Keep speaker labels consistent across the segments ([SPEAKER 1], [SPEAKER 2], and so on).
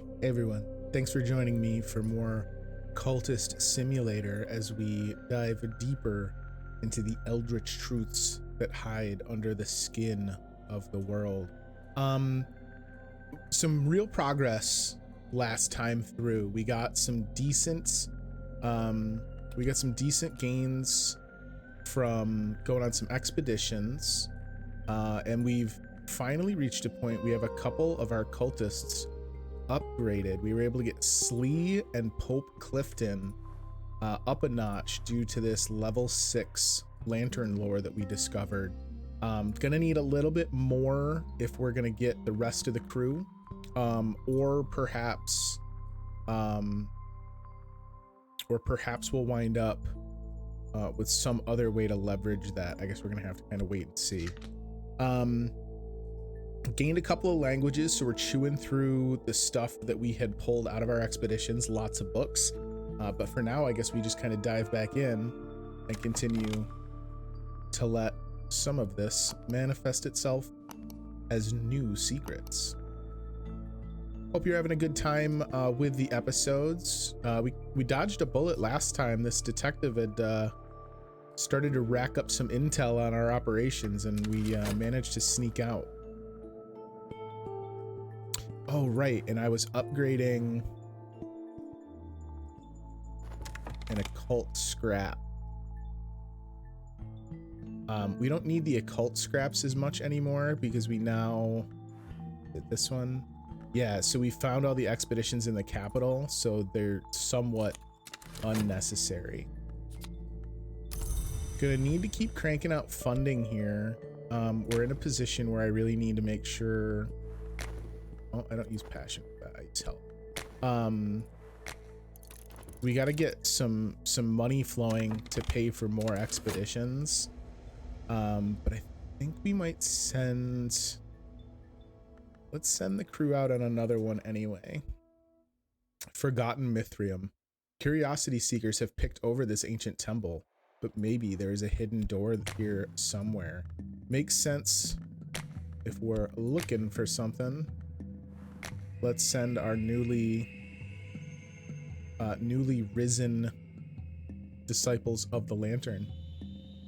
[SPEAKER 1] Hey everyone, thanks for joining me for more Cultist Simulator as we dive deeper into the eldritch truths that hide under the skin of the world. Some real progress last time through. We got some decent gains from going on some expeditions, and we've finally reached a point. We have a couple of our cultists upgraded. We were able to get Slee and Pope Clifton up a notch due to this level 6 lantern lore that we discovered. Gonna need a little bit more if we're gonna get the rest of the crew, or perhaps we'll wind up with some other way to leverage that. I guess we're gonna have to kind of wait and see. Gained a couple of languages, so we're chewing through the stuff that we had pulled out of our expeditions, lots of books, but for now I guess we just kind of dive back in and continue to let some of this manifest itself as new secrets. Hope you're having a good time with the episodes. We dodged a bullet last time. This detective had started to rack up some intel on our operations, and we managed to sneak out. Oh, right, and I was upgrading an occult scrap. We don't need the occult scraps as much anymore because we now did this one. Yeah, so we found all the expeditions in the capital, so they're somewhat unnecessary. Gonna need to keep cranking out funding here. We're in a position where I really need to make sure. Oh, I don't use passion for that. I use help. We got to get some money flowing to pay for more expeditions. But I think we might let's send the crew out on another one anyway. Forgotten Mithrium. Curiosity seekers have picked over this ancient temple, but maybe there is a hidden door here somewhere. Makes sense if we're looking for something. Let's send our newly risen disciples of the lantern.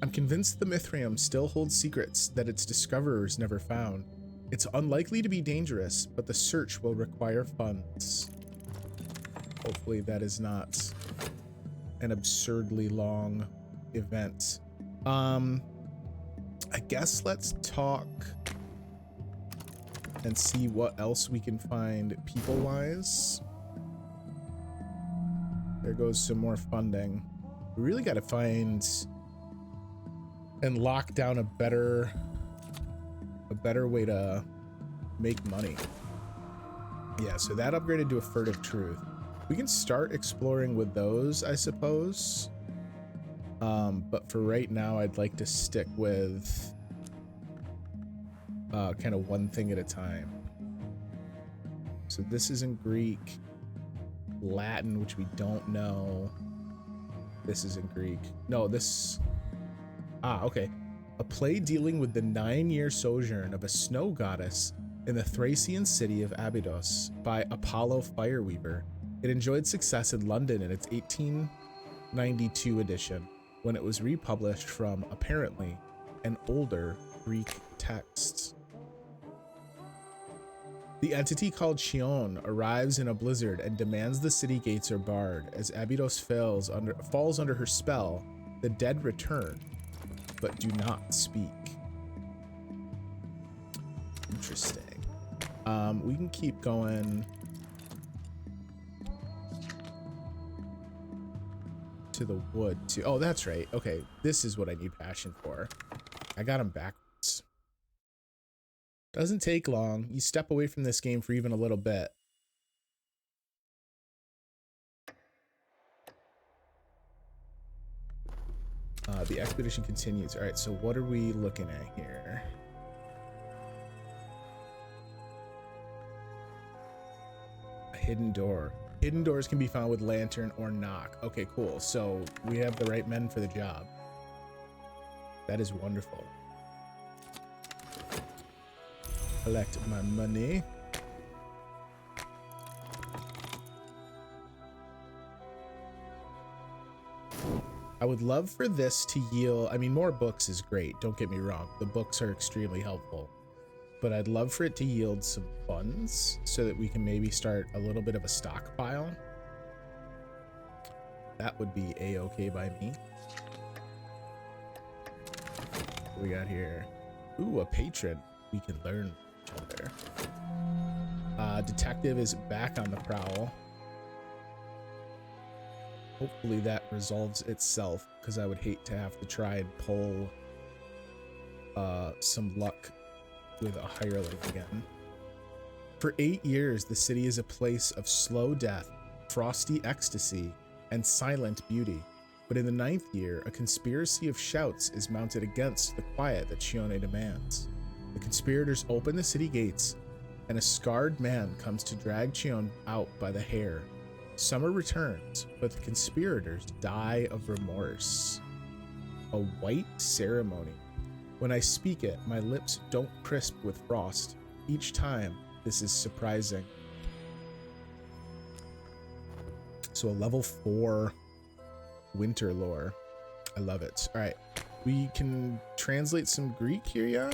[SPEAKER 1] I'm convinced the Mithrium still holds secrets that its discoverers never found. It's unlikely to be dangerous, but the search will require funds. Hopefully that is not an absurdly long event. I guess let's talk and see what else we can find people-wise. There goes some more funding. We really got to find and lock down a better way to make money. Yeah, so that upgraded to a furtive truth. We can start exploring with those, I suppose. But for right now, I'd like to stick with kind of one thing at a time. So this is in Greek. Latin, which we don't know. This is in Greek. No, this... okay. A play dealing with the 9-year sojourn of a snow goddess in the Thracian city of Abydos by Apollo Fireweaver. It enjoyed success in London in its 1892 edition, when it was republished from, apparently, an older Greek text. The entity called Chion arrives in a blizzard and demands the city gates are barred. As Abydos falls under her spell, the dead return, but do not speak. Interesting. We can keep going to the wood too. Oh, that's right. Okay, this is what I need passion for. I got him backwards. Doesn't take long. You step away from this game for even a little bit. The expedition continues. All right, so what are we looking at here? A hidden door. Hidden doors can be found with lantern or knock. Okay, cool. So we have the right men for the job. That is wonderful. Collect my money. I would love for this to yield, I mean, more books is great, don't get me wrong. The books are extremely helpful. But I'd love for it to yield some funds so that we can maybe start a little bit of a stockpile. That would be a-okay by me. What we got here? Ooh, a patron. We can learn each other. Detective is back on the prowl. Hopefully that resolves itself, because I would hate to have to try and pull some luck with a hireling again. For 8 years, the city is a place of slow death, frosty ecstasy, and silent beauty. But in the 9th year, a conspiracy of shouts is mounted against the quiet that Chione demands. The conspirators open the city gates, and a scarred man comes to drag Chione out by the hair. Summer returns, but the conspirators die of remorse. A white ceremony. When I speak it, my lips don't crisp with frost. Each time, this is surprising. So a level 4 winter lore. I love it. All right, we can translate some Greek here, yeah?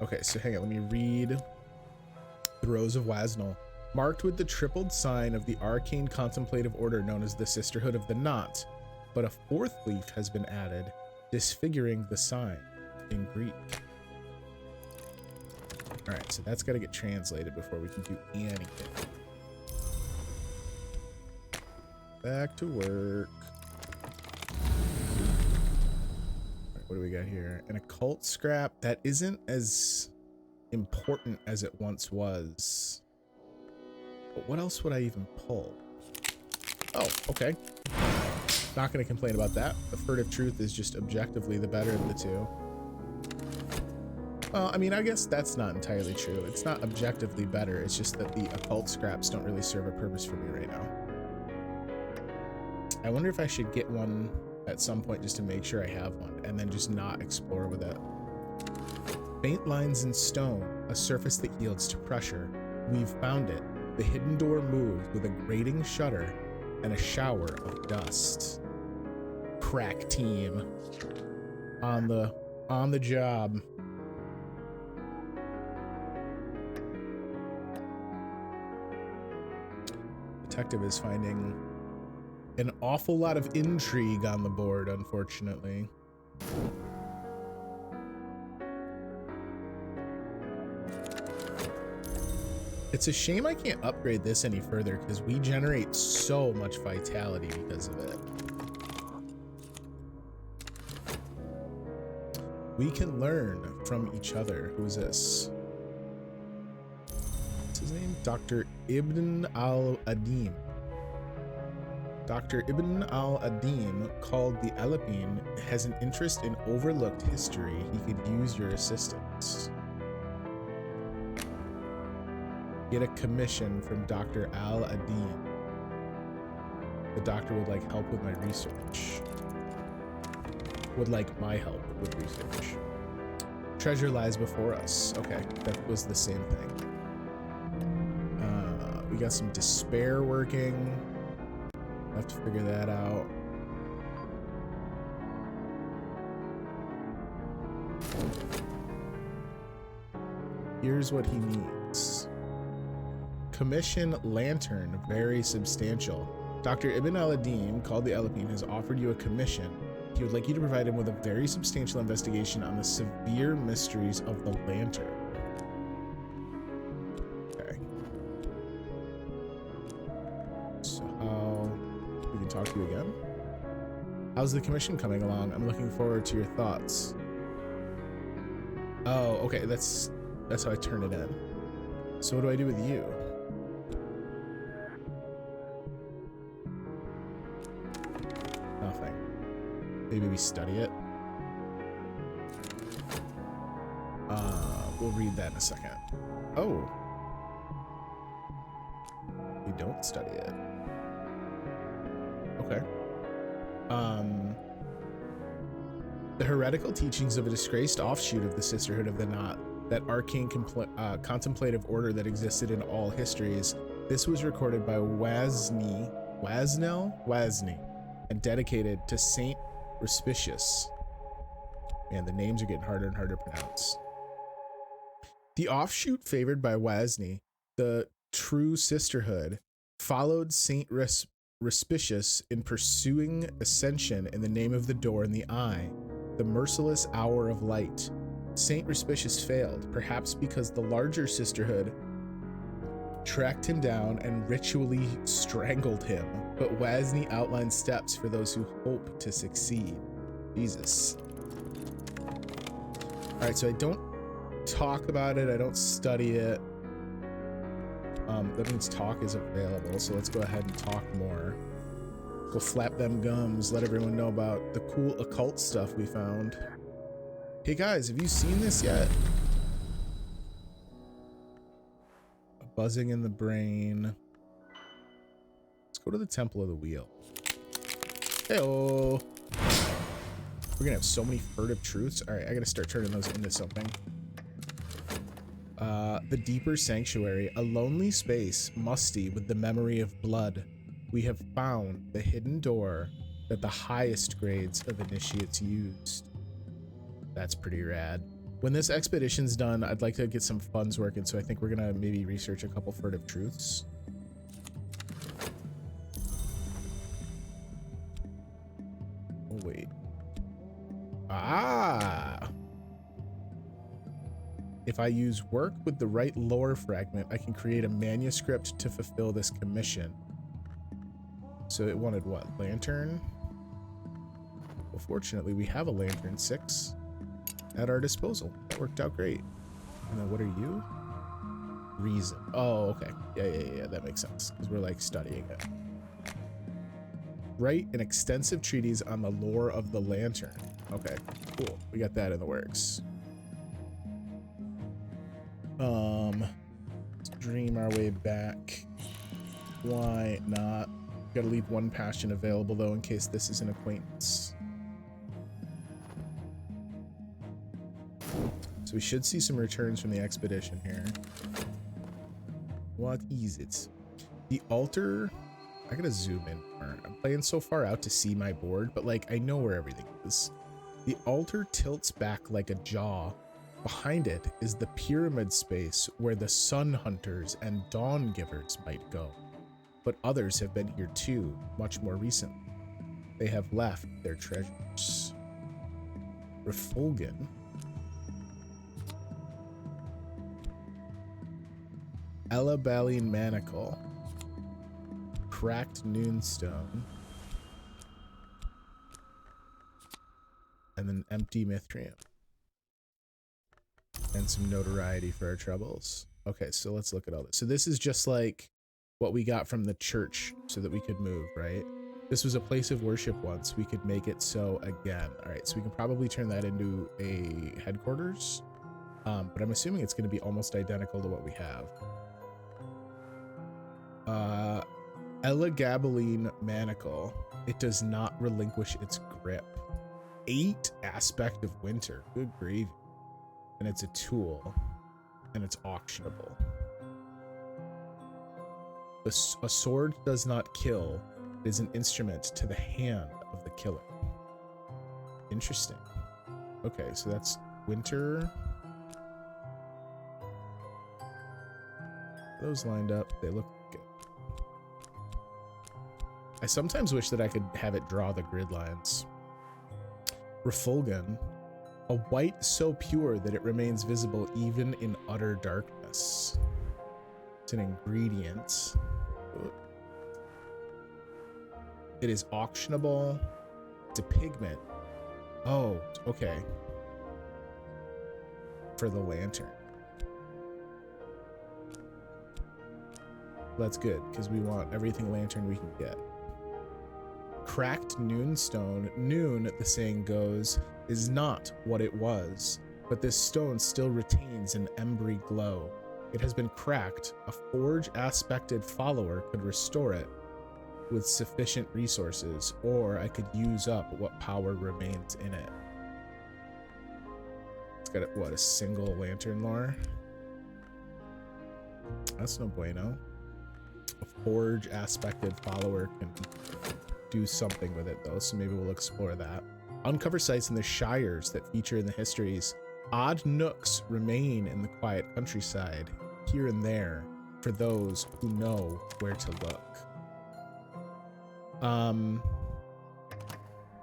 [SPEAKER 1] Okay, so hang on, let me read the Rose of Wasnel. Marked with the tripled sign of the arcane contemplative order known as the Sisterhood of the Knot, but a 4th leaf has been added, disfiguring the sign in Greek. All right, so that's got to get translated before we can do anything. Back to work. All right, what do we got here? An occult scrap that isn't as important as it once was. But what else would I even pull? Oh, okay. Not going to complain about that. The furtive truth is just objectively the better of the two. Well, I mean, I guess that's not entirely true. It's not objectively better. It's just that the occult scraps don't really serve a purpose for me right now. I wonder if I should get one at some point just to make sure I have one and then just not explore with it. Faint lines in stone, a surface that yields to pressure. We've found it. The hidden door moved with a grating shudder and a shower of dust. Crack team on the job. Detective is finding an awful lot of intrigue on the board, unfortunately. It's a shame I can't upgrade this any further because we generate so much vitality because of it. We can learn from each other. Who is this? What's his name? Dr. Ibn al-Adim. Dr. Ibn al-Adim, called the Alpine, has an interest in overlooked history. He could use your assistance. Get a commission from Dr. al-Adim. The doctor would like help with my research. Would like my help with research. Treasure lies before us. Okay, that was the same thing. We got some despair working. I have to figure that out. Here's what he needs. Commission lantern, very substantial. Dr. Ibn al-Adim, called the Alpine, has offered you a commission. He would like you to provide him with a very substantial investigation on the severe mysteries of the lantern. Okay. So how we can talk to you again? How's the commission coming along? I'm looking forward to your thoughts. Oh, okay, that's how I turn it in. So what do I do with you? Nothing. Maybe we study it. We'll read that in a second. Oh. We don't study it. Okay. The heretical teachings of a disgraced offshoot of the Sisterhood of the Knot, that arcane contemplative order that existed in all histories. This was recorded by Wazni, and dedicated to Saint Respicious. Man, the names are getting harder and harder to pronounce. The offshoot favored by Wasney, the True Sisterhood, followed Saint Respicious in pursuing ascension in the name of the door in the eye, the merciless hour of light. Saint Respicious failed, perhaps because the larger sisterhood tracked him down and ritually strangled him, but Wasney outlined steps for those who hope to succeed. Jesus. All right, so I don't talk about it, I don't study it. That means talk is available, so let's go ahead and talk more. Go flap them gums, let everyone know about the cool occult stuff we found. Hey guys, have you seen this yet? A buzzing in the brain. Let's go to the Temple of the Wheel. Hey-oh. We're gonna have so many furtive truths. All right, I gotta start turning those into something. The Deeper Sanctuary, a lonely space, musty with the memory of blood. We have found the hidden door that the highest grades of initiates used. That's pretty rad. When this expedition's done, I'd like to get some funds working, so I think we're gonna maybe research a couple furtive truths. Oh, wait. Ah! If I use work with the right lore fragment, I can create a manuscript to fulfill this commission. So it wanted what? Lantern? Well, fortunately, we have a Lantern 6 at our disposal. That worked out great. And then what are you? Reason. Oh, okay. Yeah, that makes sense. Because we're like studying it. Write an extensive treatise on the lore of the Lantern. Okay, cool. We got that in the works. Let's dream our way back. Why not? Gotta leave one passion available though in case this is an acquaintance. So we should see some returns from the expedition here. What is it? The altar. I gotta zoom in more. I'm playing so far out to see my board, but like I know where everything is. The altar tilts back like a jaw. Behind it is the pyramid space where the sun hunters and dawn givers might go. But others have been here too, much more recently. They have left their treasures. Refulgen. Elabaline Manacle. Cracked Noonstone. And then Empty Mithrium. And some notoriety for our troubles. Okay, so let's look at all this. So this is just like what we got from the church so that we could move, right? This was a place of worship once. We could make it so again. All right, so we can probably turn that into a headquarters. But I'm assuming it's going to be almost identical to what we have. Elagabalene Manacle. It does not relinquish its grip. 8 aspect of winter. Good gravy. And it's a tool. And it's auctionable. A sword does not kill. It is an instrument to the hand of the killer. Interesting. Okay, so that's winter. Those lined up. They look good. I sometimes wish that I could have it draw the grid lines. Refulgen. A white so pure that it remains visible even in utter darkness. It's an ingredient. It is auctionable. It's a pigment. Oh, okay. For the lantern. That's good, because we want everything lantern we can get. Cracked Noonstone. Noon, the saying goes, is not what it was, but this stone still retains an embry glow. It has been cracked. A forge-aspected follower could restore it with sufficient resources, or I could use up what power remains in it. It's got, what, a single lantern lore? That's no bueno. A forge-aspected follower can do something with it though, so maybe we'll explore that. Uncover sites in the shires that feature in the histories. Odd nooks remain in the quiet countryside, here and there, for those who know where to look.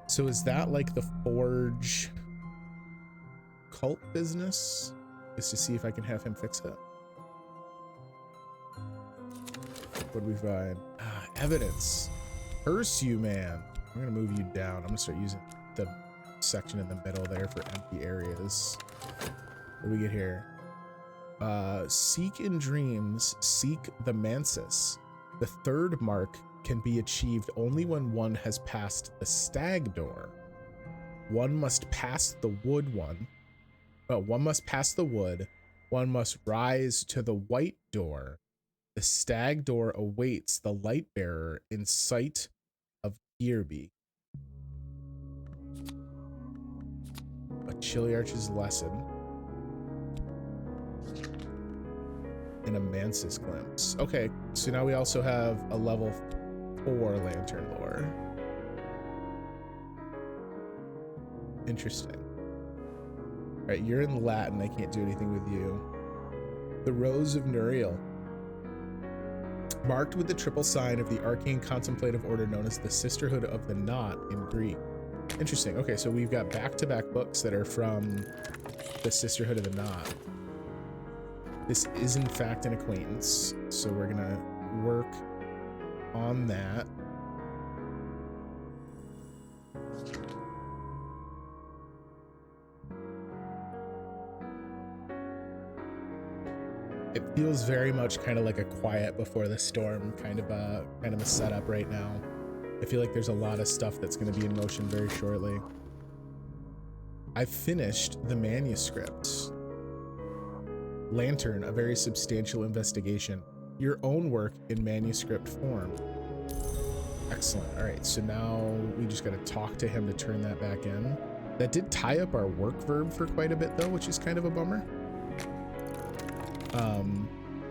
[SPEAKER 1] So is that like the Forge cult business? Is to see if I can have him fix it. What do we find? Evidence. Curse you, man. I'm gonna move you down. I'm gonna start using the section in the middle there for empty areas. What do we get here? Seek in dreams, seek the Mansus. The third mark can be achieved only when one has passed the stag door. One must pass the wood one. One must pass the wood. One must rise to the white door. The stag door awaits the light bearer in sight of Gearby. A Chiliarch's lesson. And a Mansus glimpse. Okay, so now we also have a level 4 lantern lore. Interesting. All right, you're in Latin. I can't do anything with you. The Rose of Nuriel. Marked with the triple sign of the arcane contemplative order known as the Sisterhood of the Knot in Greek. Interesting. Okay, so we've got back-to-back books that are from the Sisterhood of the Knot. This is in fact an acquaintance, so we're gonna work on that. It feels very much kind of like a quiet before the storm kind of a setup right now. I feel like there's a lot of stuff that's going to be in motion very shortly. I've finished the manuscript. Lantern, a very substantial investigation. Your own work in manuscript form. Excellent. All right, so now we just got to talk to him to turn that back in. That did tie up our work verb for quite a bit though, which is kind of a bummer.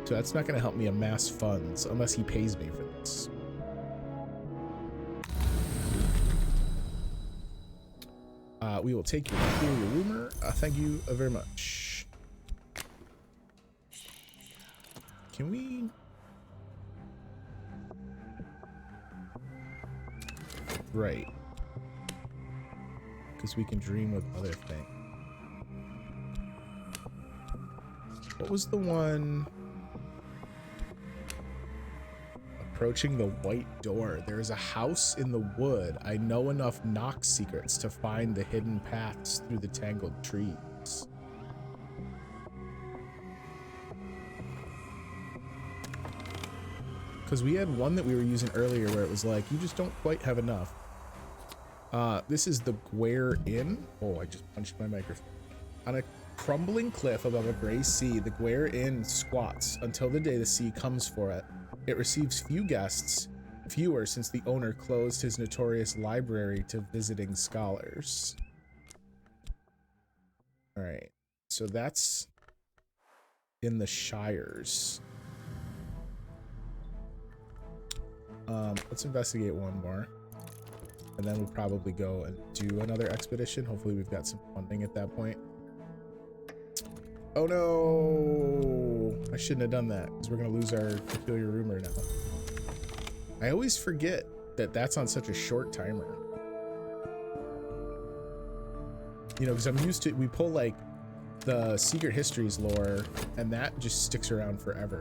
[SPEAKER 1] So that's not going to help me amass funds unless he pays me for this. We will take your rumor. Thank you very much. Can we? Right. Because we can dream with other things. What was the one? Approaching the white door. There is a house in the wood. I know enough knock secrets to find the hidden paths through the tangled trees. Because we had one that we were using earlier where it was like, you just don't quite have enough. This is the Gware Inn. Oh, I just punched my microphone. On a crumbling cliff above a gray sea, the Gware Inn squats until the day the sea comes for it. It receives few guests, fewer since the owner closed his notorious library to visiting scholars. All right, so that's in the Shires. Let's investigate one more. And then we'll probably go and do another expedition. Hopefully we've got some funding at that point. Oh no! I shouldn't have done that because we're going to lose our peculiar rumor now. I always forget that that's on such a short timer. You know, because I'm used to, we pull like the Secret Histories lore and that just sticks around forever.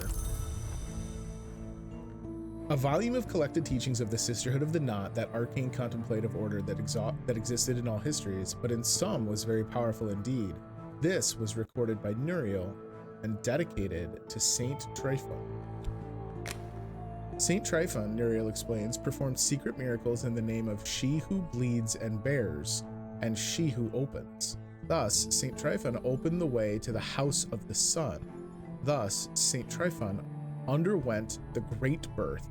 [SPEAKER 1] A volume of collected teachings of the Sisterhood of the Knot, that arcane contemplative order that existed in all histories, but in some was very powerful indeed. This was recorded by Nuriel and dedicated to Saint Tryphon. Saint Tryphon, Nuriel explains, performed secret miracles in the name of she who bleeds and bears, and she who opens. Thus, Saint Tryphon opened the way to the House of the Sun. Thus, Saint Tryphon underwent the Great Birth,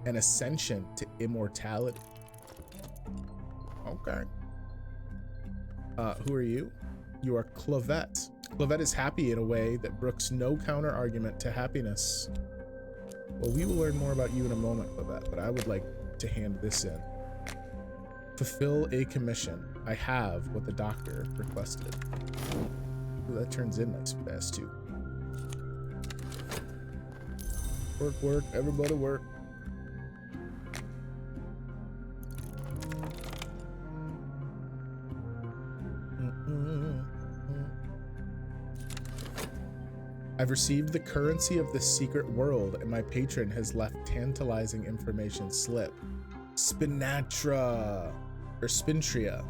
[SPEAKER 1] an ascension to immortality. Okay. Who are you? You are Clavette. Clavette is happy in a way that brooks no counter argument to happiness. Well, we will learn more about you in a moment, Clavette, but I would like to hand this in. Fulfill a commission. I have what the doctor requested. Ooh, that turns in nice and fast too. Work, work, everybody work. I've received the currency of the secret world, and my patron has left tantalizing information slip. Spinatra, or Spintria.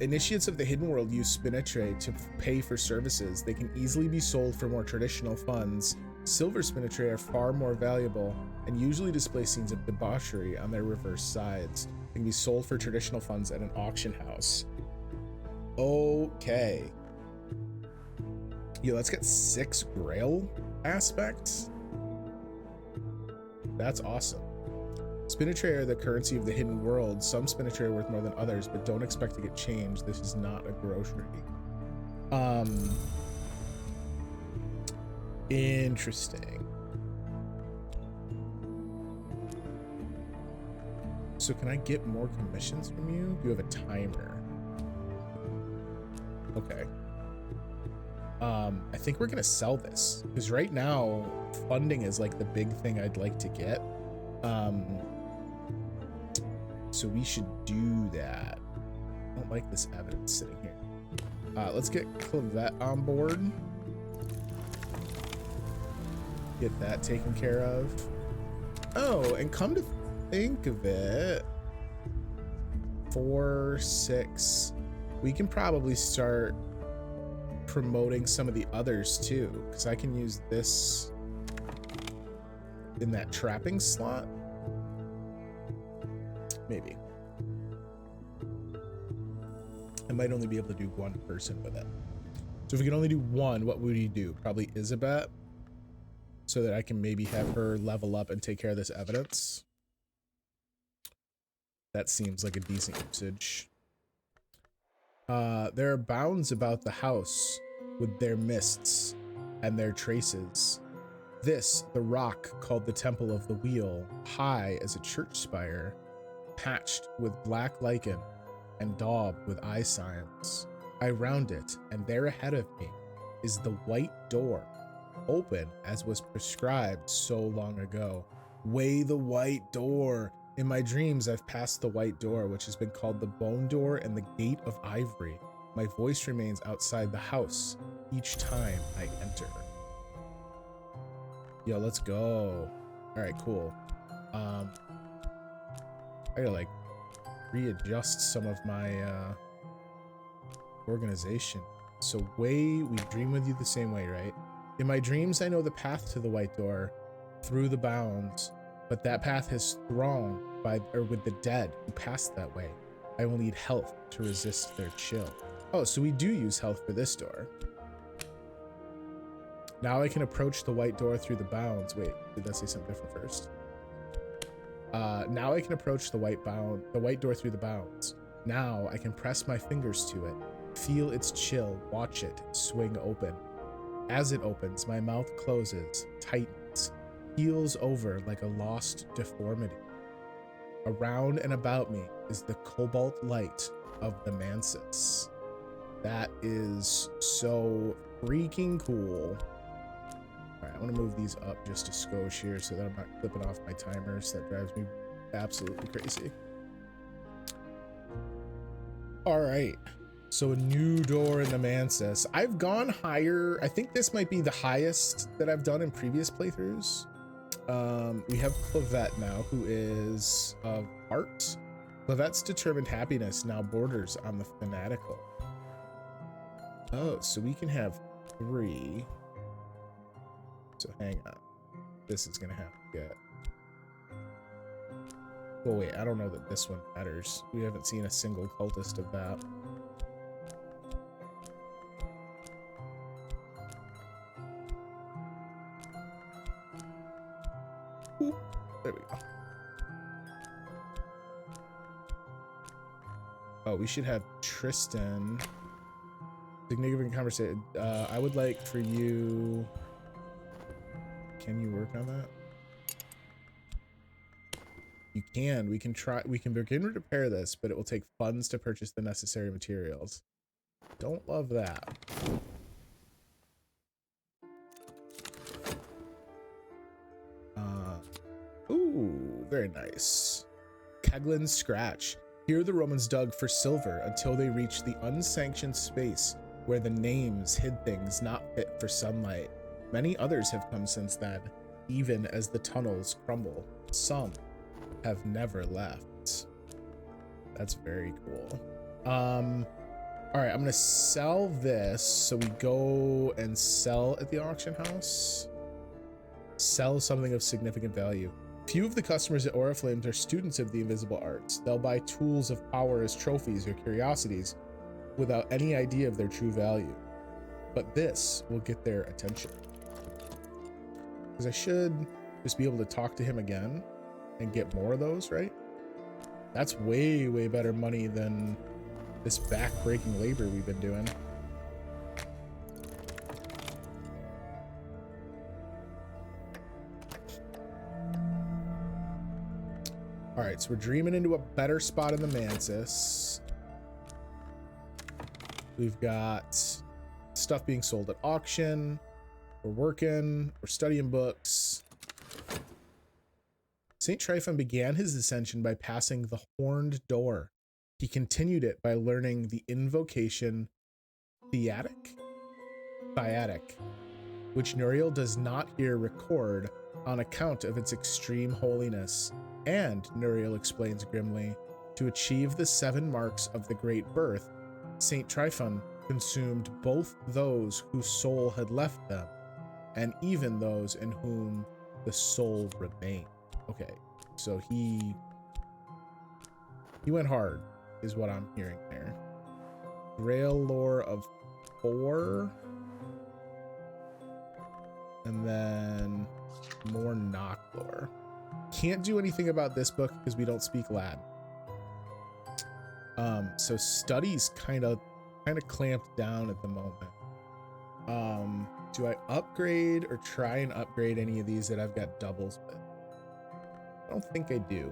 [SPEAKER 1] Initiates of the hidden world use Spinatre to pay for services. They can easily be sold for more traditional funds. Silver Spinatre are far more valuable and usually display scenes of debauchery on their reverse sides. They can be sold for traditional funds at an auction house. Okay. Yo, let's get 6 Grail aspects. That's awesome. Spinatre are the currency of the hidden world. Some Spinatre are worth more than others, but don't expect to get changed. This is not a grocery. Interesting. So can I get more commissions from you? You have a timer. Okay. I think we're gonna sell this because right now funding is like the big thing I'd like to get. So we should do that. I don't like this evidence sitting here. Let's get Clavette on board. Get that taken care of. Oh, and come to think of it, 4, 6, we can probably start promoting some of the others too, because I can use this in that trapping slot. Maybe. I might only be able to do one person with it. So if we can only do one, what would we do? Probably Isabet, so that I can maybe have her level up and take care of this evidence. That seems like a decent usage. There are bounds about the house with their mists and their traces. This, the rock called the Temple of the Wheel, high as a church spire, patched with black lichen and daubed with eye signs. I round it, and there ahead of me is the white door, open as was prescribed so long ago. Way the white door. In my dreams, I've passed the white door, which has been called the bone door and the gate of ivory. My voice remains outside the house each time I enter. Yo, let's go. All right, cool. I gotta like readjust some of my organization. So we dream with you the same way, right? In my dreams, I know the path to the white door through the bounds, but that path is thronged with the dead who passed that way. I will need health to resist their chill. Oh, so we do use health for this door. Now I can approach the white door through the bounds. Wait, did that say something different first? Now I can approach the white door through the bounds. Now I can press my fingers to it, feel its chill, watch it swing open. As it opens, my mouth closes, tightens, heals over like a lost deformity. Around and about me is the cobalt light of the Mansus. That is so freaking cool. All right, I want to move these up just a skosh here so that I'm not clipping off my timers. That drives me absolutely crazy. All right, so a new door in the Mansus. I've gone higher. I think this might be the highest that I've done in previous playthroughs. We have Clavette now, who is of art. Clavette's determined happiness now borders on the fanatical. Oh, so we can have 3. So hang on. This is gonna have to get... Oh wait, I don't know that this one matters. We haven't seen a single cultist of that. Ooh, there we go. Oh, we should have Tristan. Significant conversation. I would like for you... Can you work on that? we can begin to repair this, but it will take funds to purchase the necessary materials. Don't love that. Ooh, very nice. Keglin's Scratch. Here the Romans dug for silver until they reached the unsanctioned space where the names hid things not fit for sunlight. Many others have come since then, even as the tunnels crumble. Some have never left. That's very cool. All right, I'm gonna sell this. So we go and sell at the auction house. Sell something of significant value. Few of the customers at Oriflames are students of the invisible arts. They'll buy tools of power as trophies or curiosities without any idea of their true value. But this will get their attention. Because I should just be able to talk to him again and get more of those, right? That's way, way better money than this back-breaking labor we've been doing. All right, so we're dreaming into a better spot in the Mansus. We've got stuff being sold at auction. We're working, we're studying books. St. Tryphon began his ascension by passing the horned door. He continued it by learning the invocation Theatic, which Nuriel does not here record on account of its extreme holiness. And, Nuriel explains grimly, to achieve the 7 marks of the Great Birth, St. Tryphon consumed both those whose soul had left them, and even those in whom the soul remained. Okay, so he went hard, is what I'm hearing there. Grail lore of 4. And then more knock lore. Can't do anything about this book because we don't speak Latin. So studies kind of clamped down at the moment. Do I upgrade or try and upgrade any of these that I've got doubles with? I don't think I do.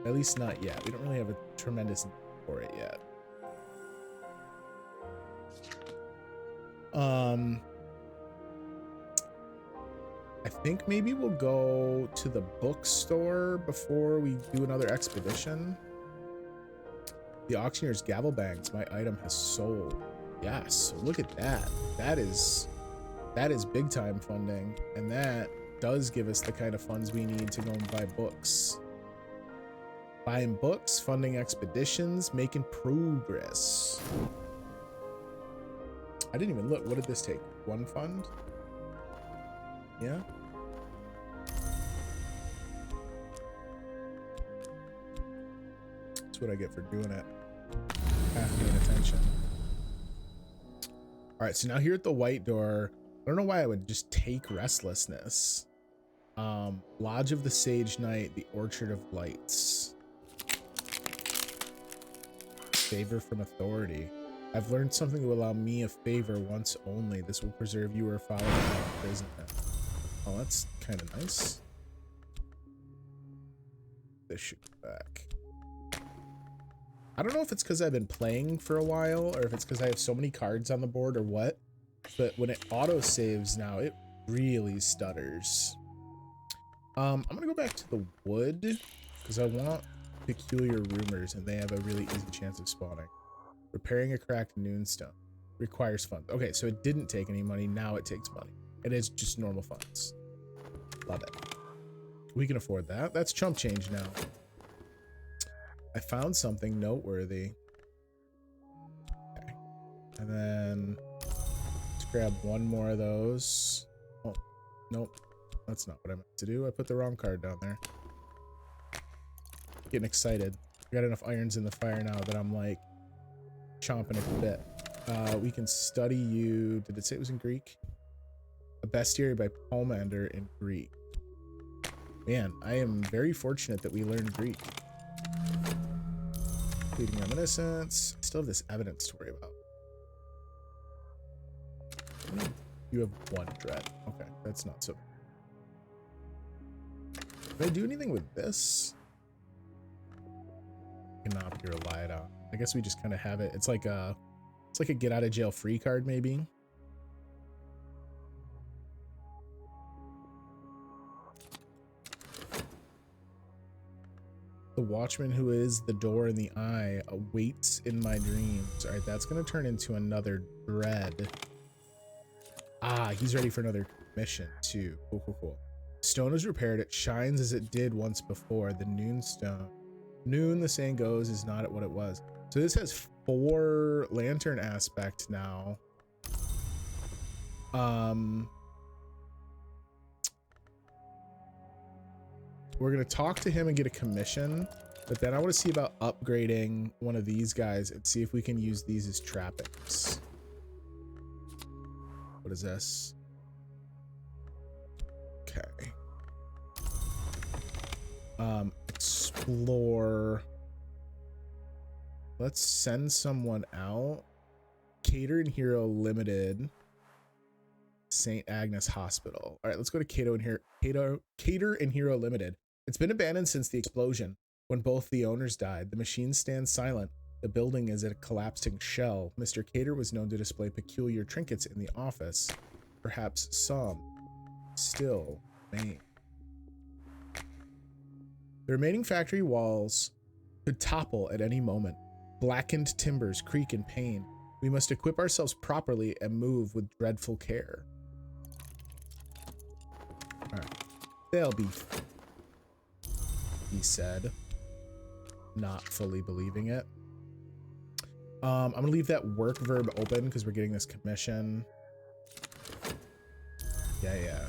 [SPEAKER 1] At least not yet. We don't really have a tremendous need for it yet. I think maybe we'll go to the bookstore before we do another expedition. The auctioneer's gavel bangs. My item has sold. Yes, look at that. That is big time funding, and that does give us the kind of funds we need to go and buy books. Buying books, funding expeditions, making progress. I didn't even look. What did this take? 1 fund? Yeah. That's what I get for doing it. Half paying attention. All right, so now here at the White Door, I don't know why I would just take Restlessness. Lodge of the Sage Knight, the Orchard of Lights. Favor from authority. I've learned something to allow me a favor once only. This will preserve you or follow me in prison. Oh, that's kind of nice. This should go back. I don't know if it's because I've been playing for a while or if it's because I have so many cards on the board or what, but when it auto saves now, it really stutters. I'm gonna go back to the wood because I want peculiar rumors and they have a really easy chance of spawning. Repairing a cracked noonstone requires funds. Okay, so it didn't take any money. Now it takes money. It is just normal funds. Love it. We can afford that. That's chump change now. I found something noteworthy. Okay. And then let's grab 1 more of those. Oh, nope. That's not what I meant to do. I put the wrong card down there. Getting excited. I got enough irons in the fire now that I'm like chomping at the bit. We can study you. Did it say it was in Greek? A Bestiary by Pomander in Greek. Man, I am very fortunate that we learned Greek. Fleeting Reminiscence. I still have this evidence to worry about. You have 1 dread. Okay, that's not so bad. Did I do anything with this? cannot be relied on. I guess we just kind of have it. It's like a get out of jail free card, maybe. The watchman who is the door in the eye awaits in my dreams. All right, that's going to turn into another dread. Ah, he's ready for another mission too. Cool, cool, cool. Stone is repaired. It shines as it did once before. The noon stone. Noon, the saying goes, is not what it was. So this has 4 lantern aspect now. We're going to talk to him and get a commission, but then I want to see about upgrading one of these guys and see if we can use these as trappings. What is this? Okay. Explore. Let's send someone out. Cater and Hero Limited. St. Agnes Hospital. All right, let's go to Cater and Hero Limited. It's been abandoned since the explosion. When both the owners died, the machine stands silent. The building is a collapsing shell. Mr. Cater was known to display peculiar trinkets in the office. Perhaps some still remain. The remaining factory walls could topple at any moment. Blackened timbers creak in pain. We must equip ourselves properly and move with dreadful care. All right. They'll be, he said, not fully believing it. I'm gonna leave that work verb open because we're getting this commission. Yeah.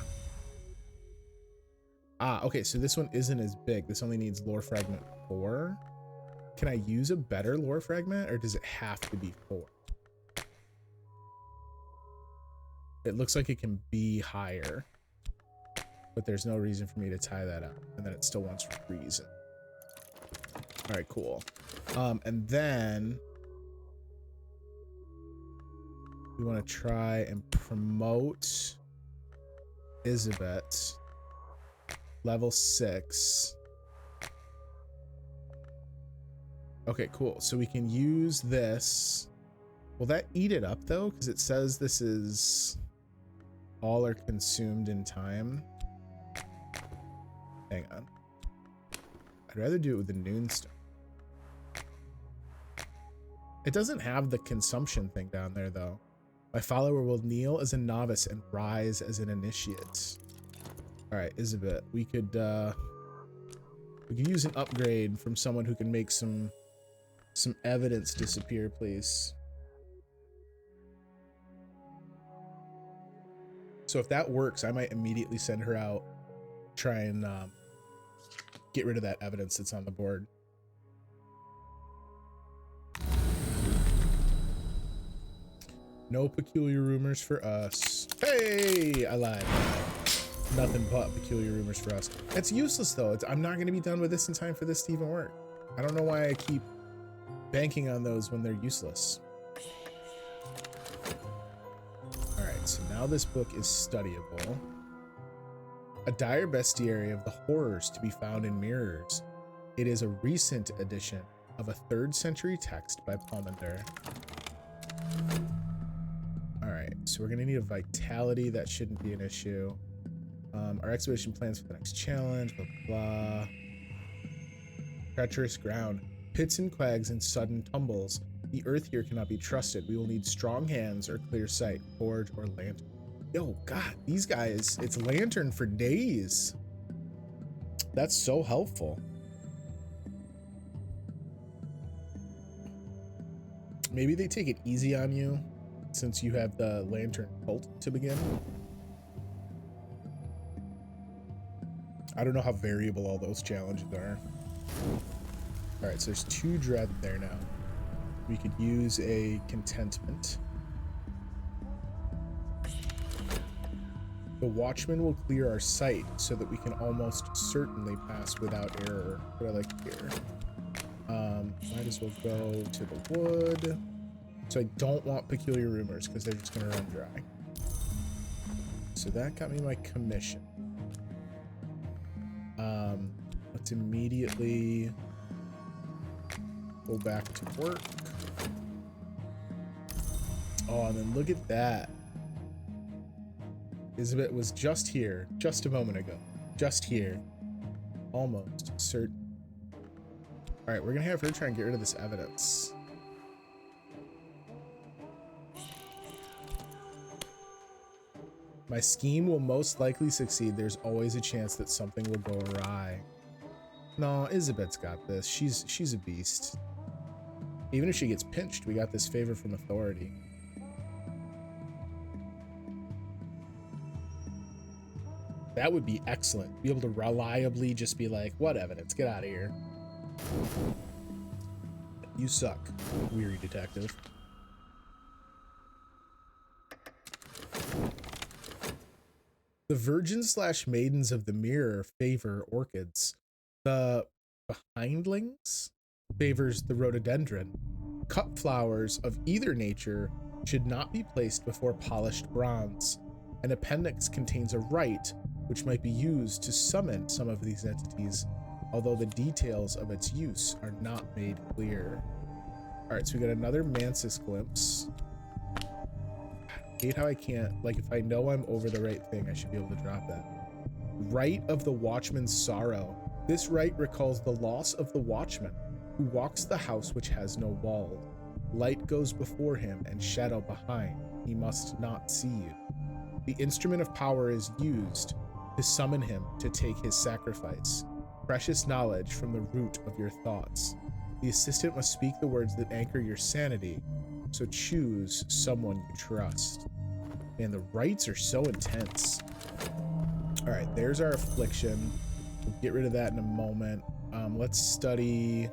[SPEAKER 1] Ah, okay, so this one isn't as big. This only needs lore fragment 4. Can I use a better lore fragment, or does it have to be 4? It looks like it can be higher, but there's no reason for me to tie that up. And then it still wants reason. All right, cool. And then we want to try and promote Isabet. Level 6. Okay, cool. So we can use this. Will that eat it up though? Because it says this is all are consumed in time. Hang on. I'd rather do it with the noonstone. It doesn't have the consumption thing down there though. My follower will kneel as a novice and rise as an initiate. All right, Isabet, we could use an upgrade from someone who can make some evidence disappear, please. So if that works, I might immediately send her out, try and get rid of that evidence that's on the board. No peculiar rumors for us. Hey, I lied. Nothing but peculiar rumors for us. It's useless though. I'm not going to be done with this in time for this to even work. I don't know why I keep banking on those when they're useless. All right, so now this book is studyable. A dire bestiary of the horrors to be found in mirrors. It is a recent edition of a 3rd century text by Palmander. All right, so we're going to need a vitality. That shouldn't be an issue. Our expedition plans for the next challenge, blah, blah, blah. Treacherous ground, pits and quags and sudden tumbles. The earth here cannot be trusted. We will need strong hands or clear sight, forge or lantern. Yo, God, these guys, it's lantern for days. That's so helpful. Maybe they take it easy on you since you have the lantern cult to begin. I don't know how variable all those challenges are. All right, so there's 2 dread there now. We could use a contentment. The watchman will clear our sight so that we can almost certainly pass without error. What I like here. Might as well go to the wood. So I don't want peculiar rumors because they're just gonna run dry. So that got me my commission. Let's immediately Go back to work. Oh, and then look at that. Isabet was just here, just a moment ago. Just here. Almost certain. All right, we're gonna have her try and get rid of this evidence. My scheme will most likely succeed. There's always a chance that something will go awry. No, Isabet's got this. She's a beast. Even if she gets pinched, we got this favor from authority. That would be excellent. Be able to reliably just be like, what evidence? Get out of here. You suck, weary detective. The virgins / maidens of the mirror favor orchids. The behindlings favors the rhododendron. Cut flowers of either nature should not be placed before polished bronze. An appendix contains a rite which might be used to summon some of these entities, although the details of its use are not made clear. All right, so we got another Mansus glimpse. I hate how I can't, like, if I know I'm over the right thing, I should be able to drop that. Rite of the Watchman's Sorrow. This rite recalls the loss of the watchman, who walks the house which has no wall. Light goes before him and shadow behind. He must not see you. The instrument of power is used to summon him to take his sacrifice. Precious knowledge from the root of your thoughts. The assistant must speak the words that anchor your sanity, so choose someone you trust. Man, the rites are so intense. All right, there's our affliction. We'll get rid of that in a moment. Let's study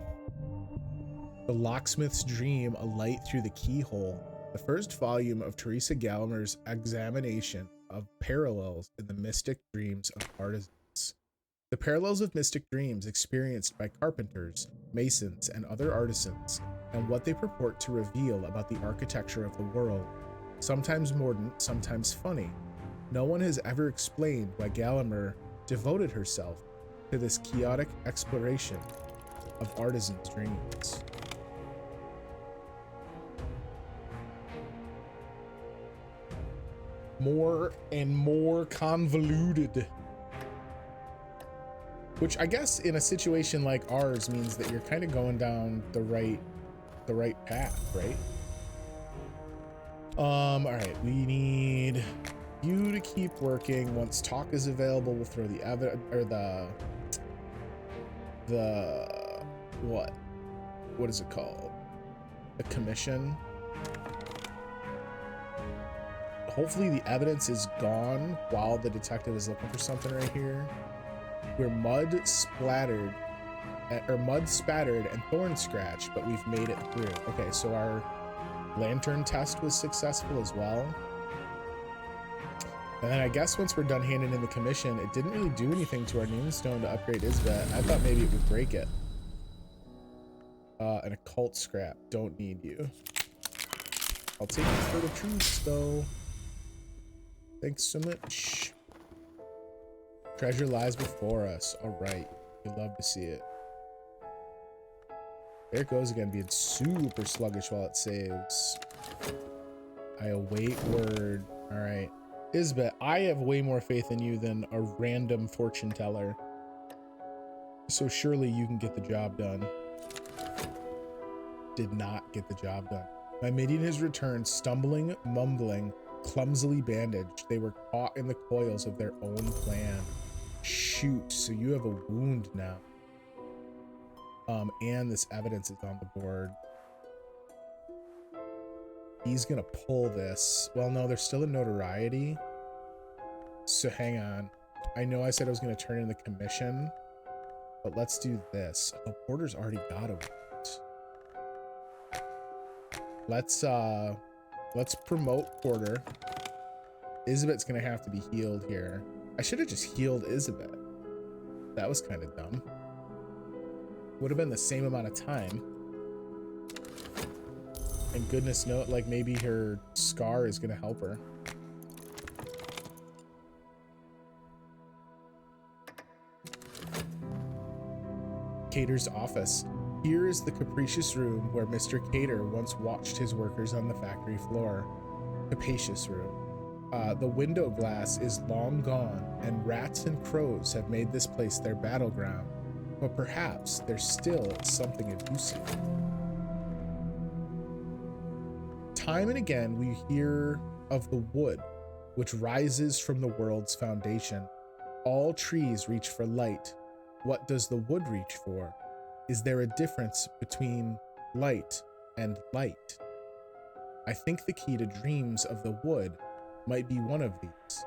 [SPEAKER 1] The Locksmith's Dream, A Light Through the Keyhole, the first volume of Teresa Gallmer's examination of parallels in the mystic dreams of artisans. The parallels of mystic dreams experienced by carpenters, masons, and other artisans, and what they purport to reveal about the architecture of the world. Sometimes mordant, sometimes funny. No one has ever explained why Gallmer devoted herself to this chaotic exploration of artisans' dreams. More and more convoluted. Which I guess in a situation like ours means that you're kind of going down the right path, right? All right, we need you to keep working. Once talk is available, we'll throw the evidence, or what is it called? The commission. Hopefully the evidence is gone while the detective is looking for something right here. We're mud splattered and thorn scratched, but we've made it through. Okay, so our lantern test was successful as well. And then I guess once we're done handing in the commission, it didn't really do anything to our Noonstone to upgrade Isbet. I thought maybe it would break it. An occult scrap. Don't need you. I'll take it for the truth, though. Thanks so much. Treasure lies before us. All right. We'd love to see it. There it goes again, being super sluggish while it saves. I await word. All right. Isbet, I have way more faith in you than a random fortune teller. So surely you can get the job done. Did not get the job done. My minion has returned, stumbling, mumbling, clumsily bandaged. They were caught in the coils of their own plan. Shoot, so you have a wound now. And this evidence is on the board. He's gonna pull this. Well, no, there's still a notoriety. So hang on. I know I said I was gonna turn in the commission, but let's do this. Oh, Porter's already got a wound. Let's promote Porter. Isabet's gonna have to be healed here. I should have just healed Isabet. That was kind of dumb. Would have been the same amount of time. And goodness knows, like maybe her scar is gonna help her. Cater's office. Here is the capricious room where Mr. Cater once watched his workers on the factory floor. Capacious room. The window glass is long gone, and rats and crows have made this place their battleground. But perhaps there's still something elusive. Time and again we hear of the wood, which rises from the world's foundation. All trees reach for light. What does the wood reach for? Is there a difference between light and light? I think the key to dreams of the wood might be one of these,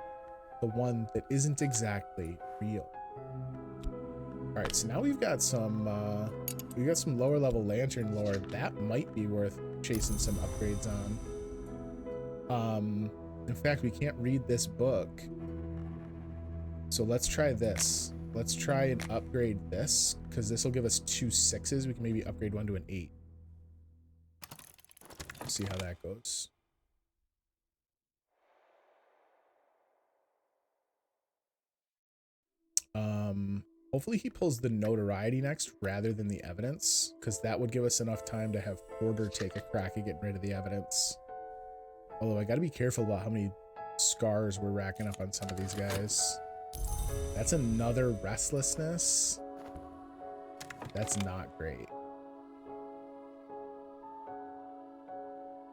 [SPEAKER 1] the one that isn't exactly real. All right, so now we've got some lower level lantern lore that might be worth chasing some upgrades on. In fact, we can't read this book, so let's try this. Let's try and upgrade this, because this will give us 2 6s. We can maybe upgrade one to an 8. See how that goes. Hopefully he pulls the notoriety next rather than the evidence, because that would give us enough time to have Porter take a crack at getting rid of the evidence. Although I gotta be careful about how many scars we're racking up on some of these guys. That's another restlessness. That's not great.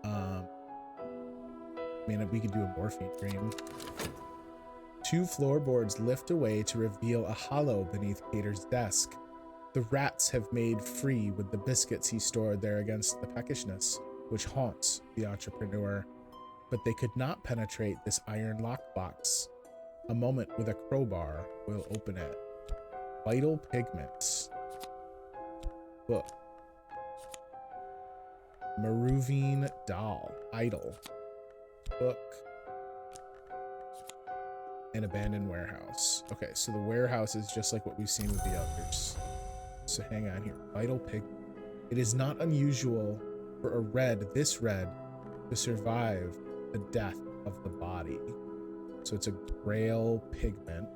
[SPEAKER 1] I mean, we could do a morphine dream. 2 floorboards lift away to reveal a hollow beneath Cater's desk. The rats have made free with the biscuits he stored there against the peckishness which haunts the entrepreneur. But they could not penetrate this iron lockbox. A moment with a crowbar will open it. Vital pigments. Book. Maravane Idol. Book. An abandoned warehouse. Okay, so the warehouse is just like what we've seen with the others. So hang on here. Vital pigment. It is not unusual for a red, this red, to survive the death of the body. So it's a grail pigment.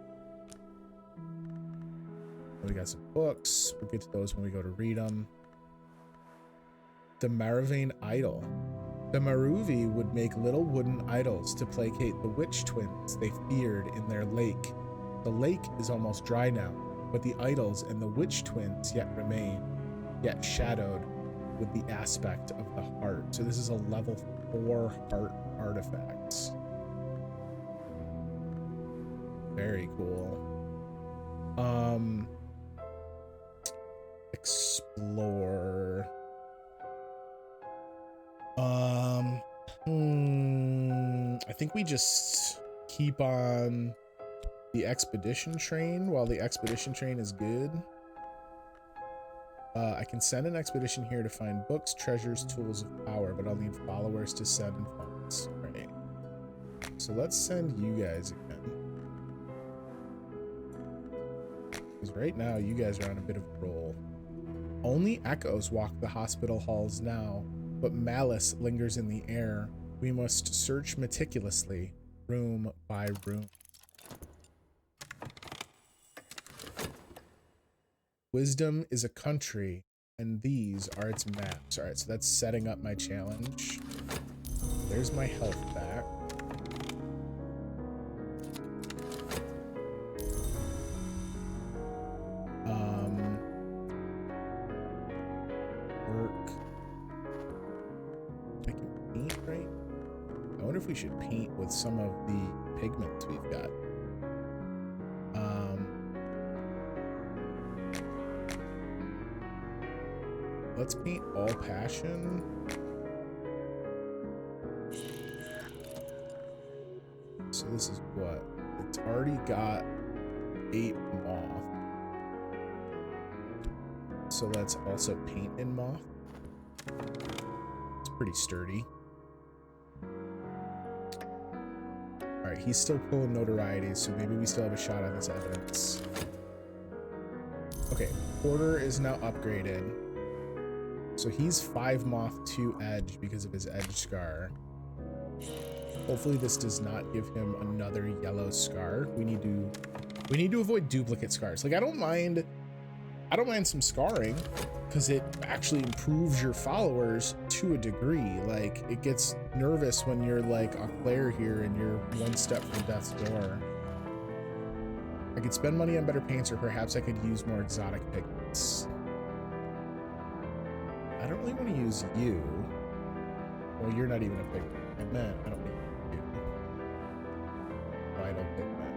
[SPEAKER 1] We got some books. We'll get to those when we go to read them. The Maravane Idol. The Maruvi would make little wooden idols to placate the witch twins they feared in their lake. The lake is almost dry now, but the idols and the witch twins yet remain, yet shadowed with the aspect of the heart. So this is a level 4 heart artifact. Very cool. Explore. I think we just keep on the expedition train while the expedition train is good. I can send an expedition here to find books, treasures, tools of power, but I'll need followers to send funds. Right. So let's send you guys again. Because right now you guys are on a bit of a roll. Only echoes walk the hospital halls now, but malice lingers in the air. We must search meticulously, room by room. Wisdom is a country, and these are its maps. All right, so that's setting up my challenge. There's my health back. Work. I can paint, right? I wonder if we should paint with some of the pigments we've got. Let's paint all passion. So this is what? It's already got 8 moth. So let's also paint in moth. It's pretty sturdy. Alright, he's still pulling notoriety, so maybe we still have a shot on this evidence. Okay, Porter is now upgraded. So he's 5 moth 2 edge because of his edge scar. Hopefully this does not give him another yellow scar. We need to avoid duplicate scars. Like, I don't mind I don't mind some scarring because it actually improves your followers to a degree. Like, it gets nervous when you're like a player here and you're one step from death's door. I could spend money on better paints, or perhaps I could use more exotic pigments. I don't really want to use you. Well, you're not even a pigment. I don't need you. Vital pigment.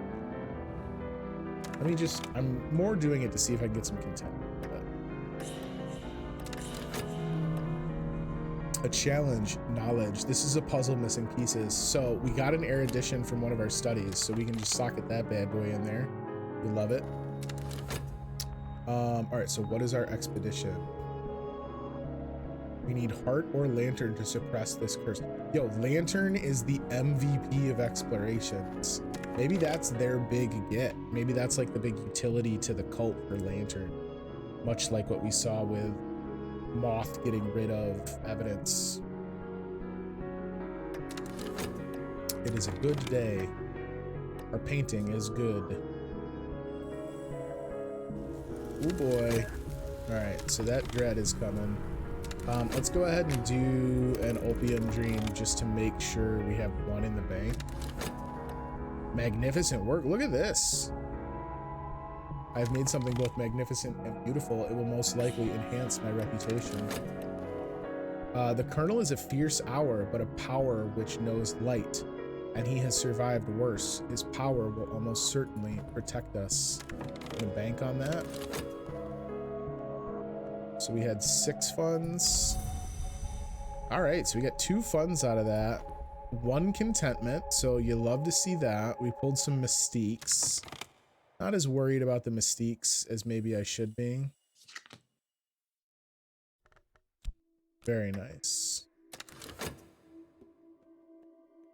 [SPEAKER 1] Let me just, I'm more doing it to see if I can get some content. A challenge, knowledge. This is a puzzle missing pieces. So we got an erudition from one of our studies, so we can just socket that bad boy in there. We love it. All right, so what is our expedition? We need heart or lantern to suppress this curse. Yo, lantern is the MVP of explorations. Maybe that's their big get. Maybe that's like the big utility to the cult for lantern. Much like what we saw with Moth getting rid of evidence. It is a good day. Our painting is good. Oh boy. All right, so that dread is coming. Let's go ahead and do an opium dream just to make sure we have one in the bank. Magnificent work. Look at this. I've made something both magnificent and beautiful. It will most likely enhance my reputation. The Colonel is a fierce hour, but a power which knows light, and he has survived worse. His power will almost certainly protect us. Gonna bank on that. So we had 6 funds. All right, so we got 2 funds out of that. 1 contentment, so you love to see that. We pulled some mystiques. Not as worried about the mystiques as maybe I should be. Very nice.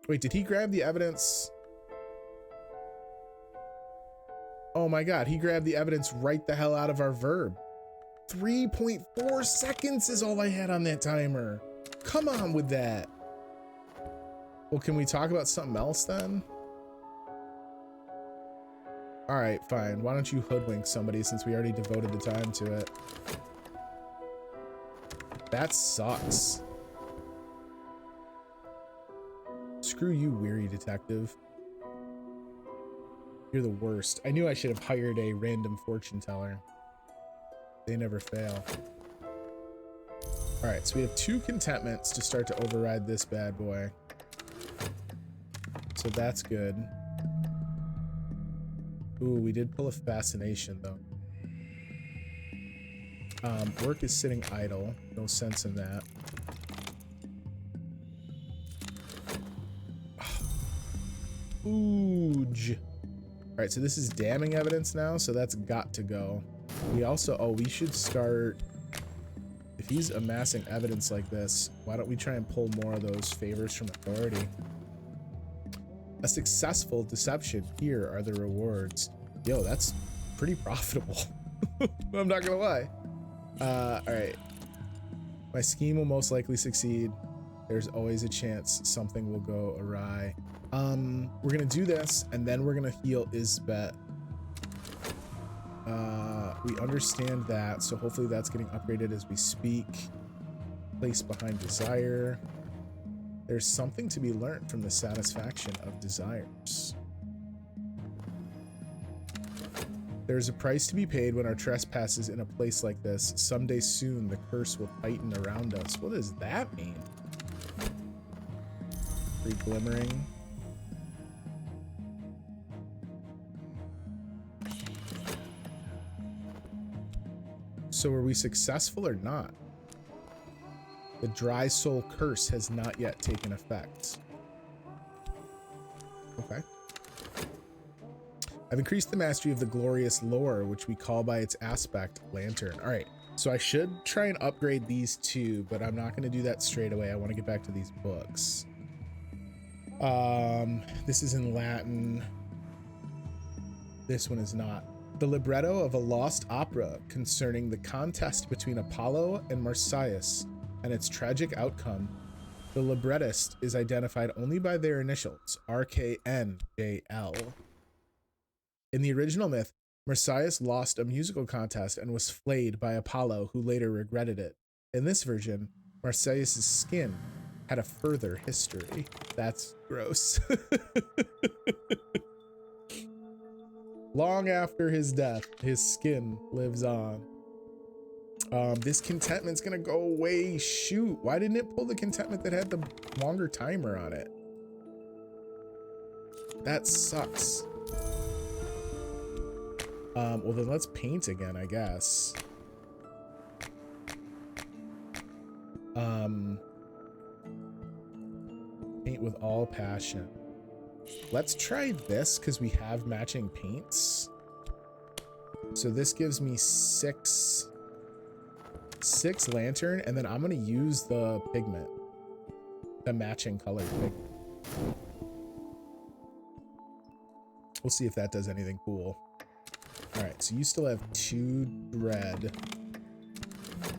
[SPEAKER 1] Wait, did he grab the evidence? Oh my god, he grabbed the evidence right the hell out of our verb. 3.4 seconds is all I had on that timer. Come on with that. Well, can we talk about something else then? All right, fine. Why don't you hoodwink somebody since we already devoted the time to it? That sucks. Screw you, weary detective. You're the worst. I knew I should have hired a random fortune teller. They never fail. All right, so we have 2 contentments to start to override this bad boy. So that's good. Ooh, we did pull a fascination though. Work is sitting idle. No sense in that. Ooge. All right, so this is damning evidence now, so that's got to go. We also, oh, we should start, if he's amassing evidence like this, why don't we try and pull more of those favors from authority? A successful deception. Here are the rewards. Yo, that's pretty profitable. I'm not gonna lie. All right. My scheme will most likely succeed. There's always a chance something will go awry. We're gonna do this, and then we're gonna heal Isbet. We understand that, so hopefully that's getting upgraded as we speak. Place behind desire. There's something to be learned from the satisfaction of desires. There's a price to be paid when our trespasses in a place like this. Someday soon, the curse will tighten around us. What does that mean? Free glimmering. So are we successful or not? The dry soul curse has not yet taken effect. Okay. I've increased the mastery of the glorious lore, which we call by its aspect, lantern. All right, so I should try and upgrade these 2, but I'm not going to do that straight away. I want to get back to these books. This is in Latin. This one is not. The libretto of a lost opera concerning the contest between Apollo and Marsyas and its tragic outcome. The librettist is identified only by their initials, RKNJL. In the original myth, Marsyas lost a musical contest and was flayed by Apollo, who later regretted it. In this version, Marsyas' skin had a further history. That's gross. Long after his death, his skin lives on. This contentment's gonna go away. Shoot, why didn't it pull the contentment that had the longer timer on it? That sucks. Well then let's paint again, I guess. Paint with all passion. Let's try this because we have matching paints. So this gives me six lantern, and then I'm gonna use the pigment, the matching colored pigment. We'll see if that does anything cool. All right, so you still have 2 dread.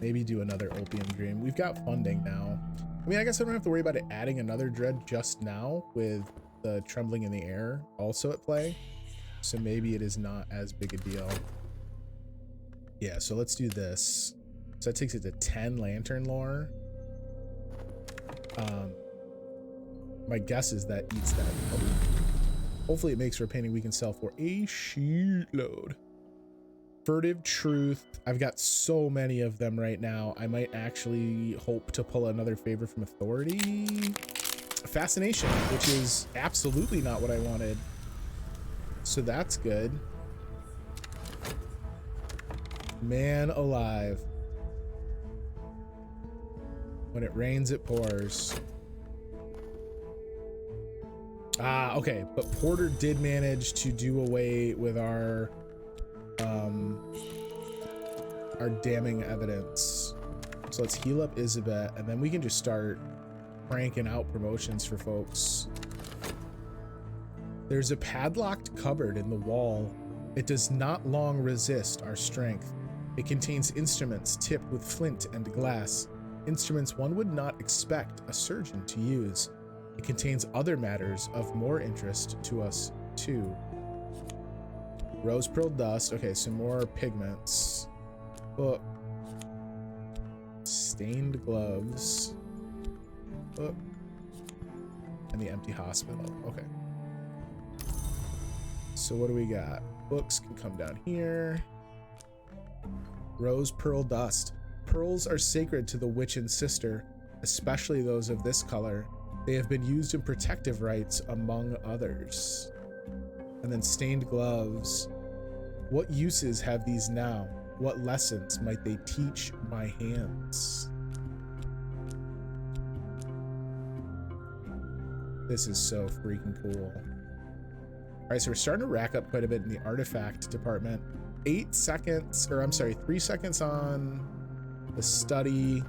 [SPEAKER 1] Maybe do another opium dream. We've got funding now. I mean, I guess I don't have to worry about it adding another dread just now with the trembling in the air also at play. So maybe it is not as big a deal. Yeah, so let's do this. So that takes it to 10 lantern lore. My guess is that eats that. Hopefully it makes for a painting we can sell for a shitload. Furtive Truth. I've got so many of them right now. I might actually hope to pull another favor from Authority. Fascination, which is absolutely not what I wanted. So that's good. Man alive. When it rains, it pours. Ah, okay. But Porter did manage to do away with our damning evidence. So let's heal up Isabet, and then we can just start cranking out promotions for folks. There's a padlocked cupboard in the wall. It does not long resist our strength. It contains instruments tipped with flint and glass, instruments one would not expect a surgeon to use. It contains other matters of more interest to us too. Rose pearl dust. Okay, some more pigments. Book. Stained gloves. Book. And the empty hospital. Okay. So what do we got? Books can come down here. Rose pearl dust. Pearls are sacred to the witch and sister, especially those of this color. They have been used in protective rites, among others. And then stained gloves. What uses have these now? What lessons might they teach my hands? This is so freaking cool. All right, so we're starting to rack up quite a bit in the artifact department. 8 seconds, or I'm sorry, 3 seconds on the study,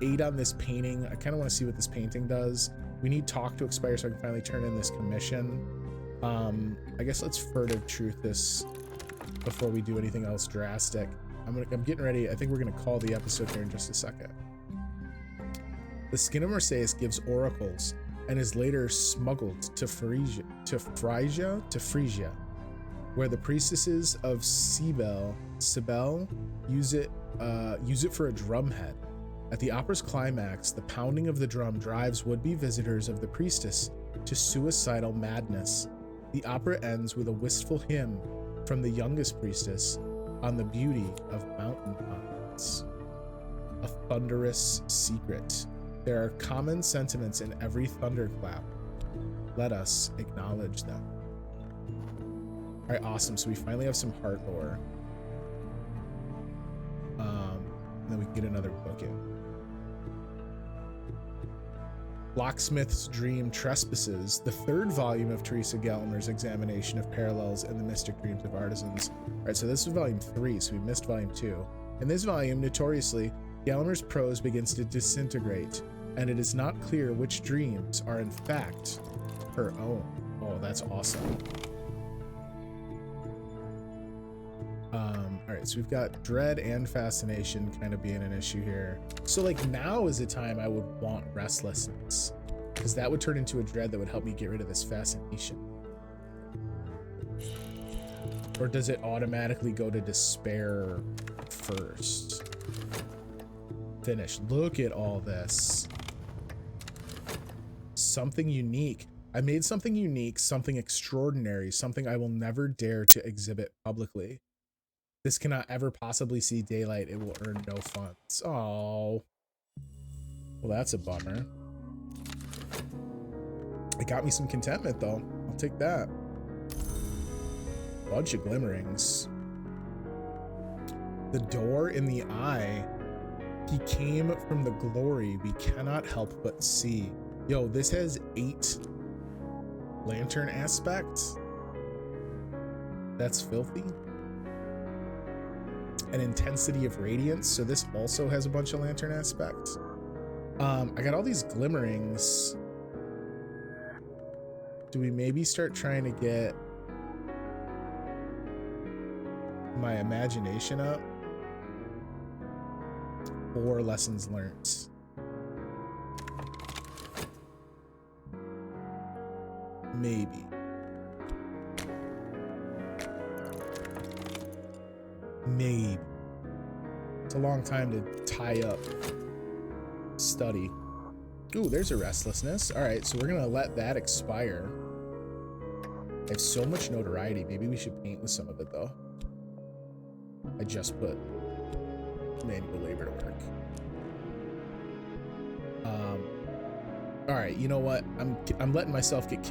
[SPEAKER 1] 8 on this painting. I kind of want to see what this painting does. We need talk to expire so I can finally turn in this commission. I guess let's furtive truth this before we do anything else drastic. I'm getting ready. I think we're gonna call the episode here in just a second. The skin of Marsyas gives oracles and is later smuggled to Phrygia, where the priestesses of Cybele use it for a drumhead. At the opera's climax, the pounding of the drum drives would-be visitors of the priestess to suicidal madness. The opera ends with a wistful hymn from the youngest priestess on the beauty of mountain pines. A thunderous secret. There are common sentiments in every thunderclap. Let us acknowledge them. All right, awesome. So we finally have some heart lore. And then we can get another book in. Locksmith's Dream Trespasses, the 3rd volume of Teresa Gallmer's examination of parallels in the mystic dreams of artisans. All right, so this is volume 3, so we missed volume 2. In this volume, notoriously, Gallmer's prose begins to disintegrate, and it is not clear which dreams are in fact her own. Oh, that's awesome. All right, so we've got dread and fascination kind of being an issue here. So like now is the time I would want restlessness, because that would turn into a dread that would help me get rid of this fascination. Or does it automatically go to despair first? Finish. Look at all this. Something unique. I made something unique, something extraordinary, something I will never dare to exhibit publicly. This cannot ever possibly see daylight. It will earn no funds. Oh. Well, that's a bummer. It got me some contentment, though. I'll take that. Bunch of glimmerings. The door in the eye. He came from the glory we cannot help but see. Yo, this has 8 lantern aspects. That's filthy. An intensity of radiance. So this also has a bunch of lantern aspects. I got all these glimmerings. Do we maybe start trying to get my imagination up? 4 lessons learned. Maybe. Maybe. It's a long time to tie up study. Ooh, there's a restlessness. All right, so we're gonna let that expire. I have so much notoriety. Maybe we should paint with some of it though. I just put manual labor to work. All right, you know what? I'm letting myself get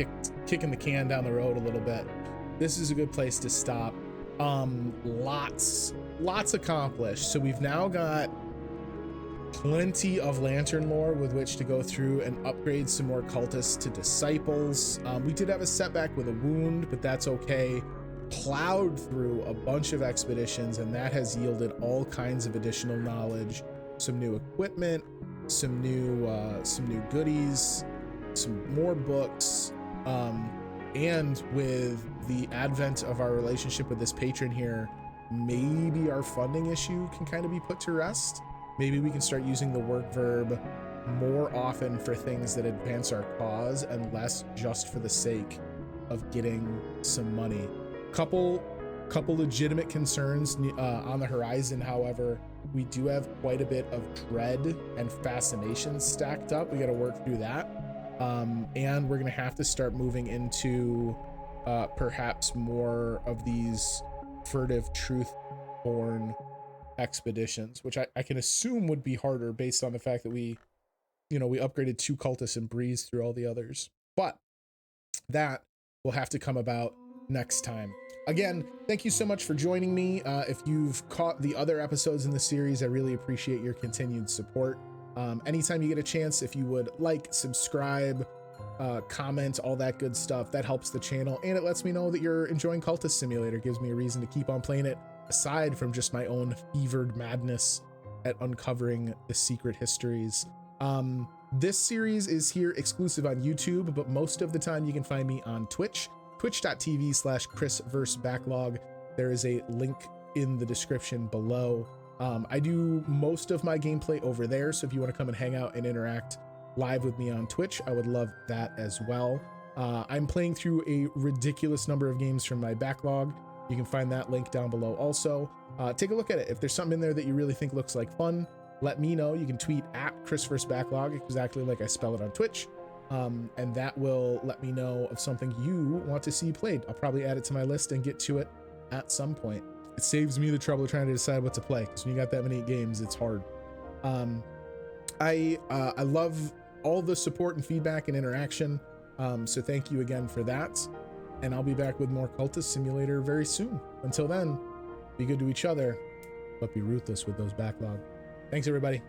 [SPEAKER 1] kicking the can down the road a little bit. This is a good place to stop. Lots accomplished. So we've now got plenty of lantern lore with which to go through and upgrade some more cultists to disciples. We did have a setback with a wound, but that's okay. Plowed through a bunch of expeditions, and that has yielded all kinds of additional knowledge, some new equipment, some new goodies, some more books, and with the advent of our relationship with this patron here, maybe our funding issue can kind of be put to rest. Maybe we can start using the work verb more often for things that advance our cause and less just for the sake of getting some money. Couple legitimate concerns on the horizon. However, we do have quite a bit of dread and fascination stacked up. We got to work through that. And we're going to have to start moving into perhaps more of these furtive truth-born expeditions, which I can assume would be harder based on the fact that we upgraded 2 cultists and breezed through all the others. But that will have to come about next time. Again, thank you so much for joining me. If you've caught the other episodes in the series, I really appreciate your continued support. Anytime you get a chance, if you would like, subscribe, comment, all that good stuff, that helps the channel, and it lets me know that you're enjoying Cultist Simulator. Gives me a reason to keep on playing it, aside from just my own fevered madness at uncovering the secret histories. This series is here exclusive on YouTube, but most of the time you can find me on Twitch, twitch.tv/ChrisVsBacklog. There is a link in the description below. I do most of my gameplay over there, so if you want to come and hang out and interact live with me on Twitch, I would love that as well. I'm playing through a ridiculous number of games from my backlog. You can find that link down below also. Take a look at it. If there's something in there that you really think looks like fun, let me know. You can tweet at ChrisVsBacklog, exactly like I spell it on Twitch. And that will let me know of something you want to see played. I'll probably add it to my list and get to it at some point. It saves me the trouble of trying to decide what to play, because when you got that many games, it's hard. I love all the support and feedback and interaction. So thank you again for that. And I'll be back with more Cultist Simulator very soon. Until then, be good to each other, but be ruthless with those backlog. Thanks, everybody.